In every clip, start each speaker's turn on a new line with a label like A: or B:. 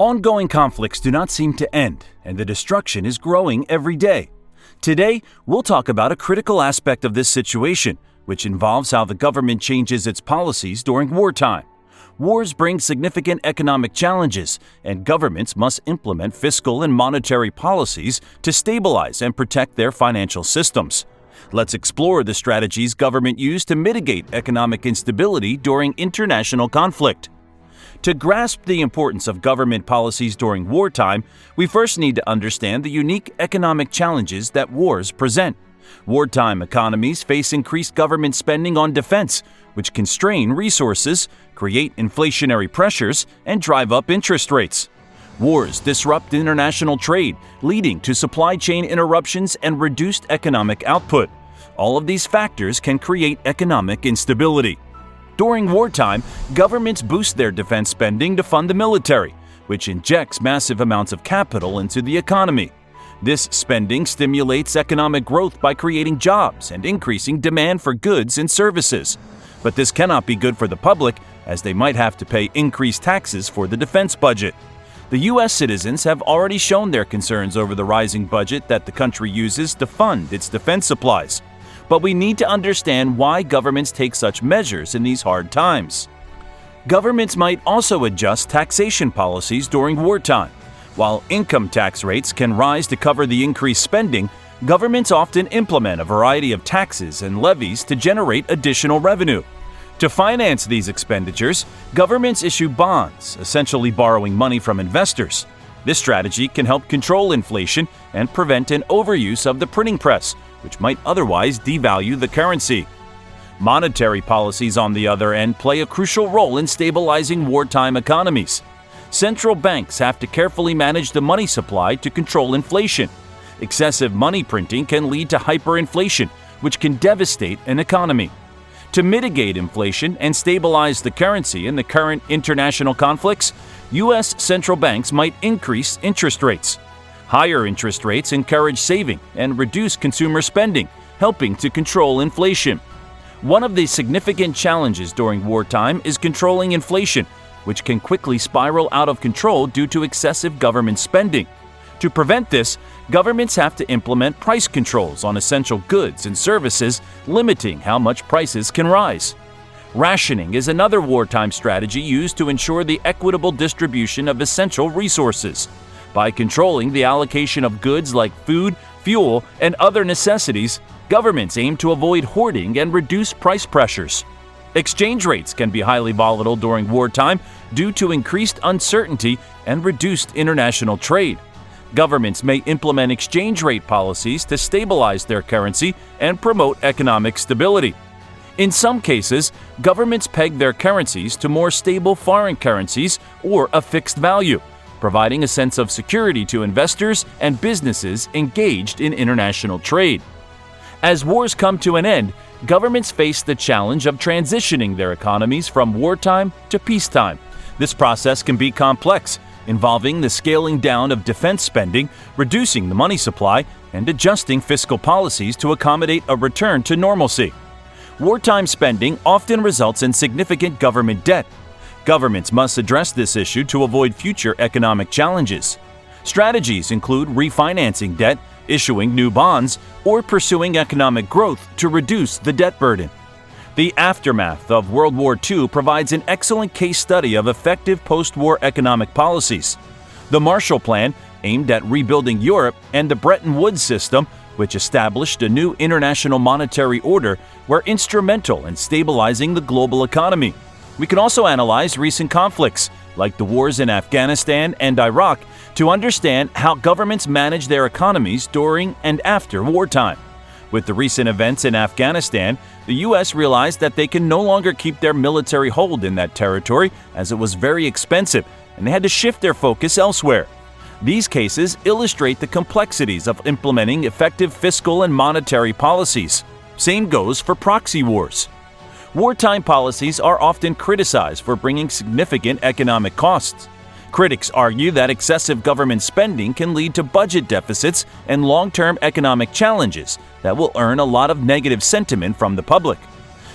A: Ongoing conflicts do not seem to end, and the destruction is growing every day. Today, we'll talk about a critical aspect of this situation, which involves how the government changes its policies during wartime. Wars bring significant economic challenges, and governments must implement fiscal and monetary policies to stabilize and protect their financial systems. Let's explore the strategies government use to mitigate economic instability during international conflict. To grasp the importance of government policies during wartime, we first need to understand the unique economic challenges that wars present. Wartime economies face increased government spending on defense, which can strain resources, create inflationary pressures, and drive up interest rates. Wars disrupt international trade, leading to supply chain interruptions and reduced economic output. All of these factors can create economic instability. During wartime, governments boost their defense spending to fund the military, which injects massive amounts of capital into the economy. This spending stimulates economic growth by creating jobs and increasing demand for goods and services. But this cannot be good for the public, as they might have to pay increased taxes for the defense budget. The U.S. citizens have already shown their concerns over the rising budget that the country uses to fund its defense supplies. But we need to understand why governments take such measures in these hard times. Governments might also adjust taxation policies during wartime. While income tax rates can rise to cover the increased spending, governments often implement a variety of taxes and levies to generate additional revenue. To finance these expenditures, governments issue bonds, essentially borrowing money from investors. This strategy can help control inflation and prevent an overuse of the printing press, which might otherwise devalue the currency. Monetary policies, on the other end, play a crucial role in stabilizing wartime economies. Central banks have to carefully manage the money supply to control inflation. Excessive money printing can lead to hyperinflation, which can devastate an economy. To mitigate inflation and stabilize the currency in the current international conflicts, U.S. central banks might increase interest rates. Higher interest rates encourage saving and reduce consumer spending, helping to control inflation. One of the significant challenges during wartime is controlling inflation, which can quickly spiral out of control due to excessive government spending. To prevent this, governments have to implement price controls on essential goods and services, limiting how much prices can rise. Rationing is another wartime strategy used to ensure the equitable distribution of essential resources. By controlling the allocation of goods like food, fuel, and other necessities, governments aim to avoid hoarding and reduce price pressures. Exchange rates can be highly volatile during wartime due to increased uncertainty and reduced international trade. Governments may implement exchange rate policies to stabilize their currency and promote economic stability. In some cases, governments peg their currencies to more stable foreign currencies or a fixed value, providing a sense of security to investors and businesses engaged in international trade. As wars come to an end, governments face the challenge of transitioning their economies from wartime to peacetime. This process can be complex, involving the scaling down of defense spending, reducing the money supply, and adjusting fiscal policies to accommodate a return to normalcy. Wartime spending often results in significant government debt. Governments must address this issue to avoid future economic challenges. Strategies include refinancing debt, issuing new bonds, or pursuing economic growth to reduce the debt burden. The aftermath of World War II provides an excellent case study of effective post-war economic policies. The Marshall Plan, aimed at rebuilding Europe, and the Bretton Woods system, which established a new international monetary order, were instrumental in stabilizing the global economy. We can also analyze recent conflicts, like the wars in Afghanistan and Iraq, to understand how governments manage their economies during and after wartime. With the recent events in Afghanistan, the U.S. realized that they can no longer keep their military hold in that territory, as it was very expensive, and they had to shift their focus elsewhere. These cases illustrate the complexities of implementing effective fiscal and monetary policies. Same goes for proxy wars. Wartime policies are often criticized for bringing significant economic costs. Critics argue that excessive government spending can lead to budget deficits and long-term economic challenges that will earn a lot of negative sentiment from the public.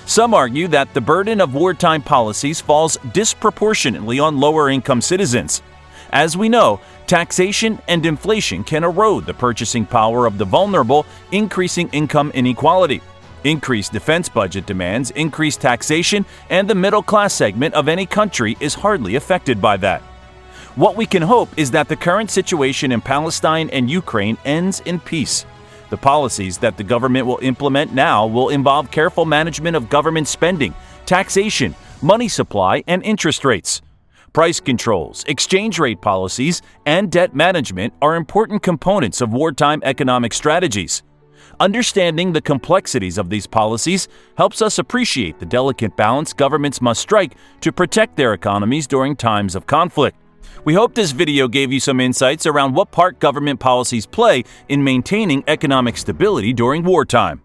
A: Some argue that the burden of wartime policies falls disproportionately on lower-income citizens. As we know, taxation and inflation can erode the purchasing power of the vulnerable, increasing income inequality. Increased defense budget demands, increased taxation, and the middle-class segment of any country is hardly affected by that. What we can hope is that the current situation in Palestine and Ukraine ends in peace. The policies that the government will implement now will involve careful management of government spending, taxation, money supply, and interest rates. Price controls, exchange rate policies, and debt management are important components of wartime economic strategies. Understanding the complexities of these policies helps us appreciate the delicate balance governments must strike to protect their economies during times of conflict. We hope this video gave you some insights around what part government policies play in maintaining economic stability during wartime.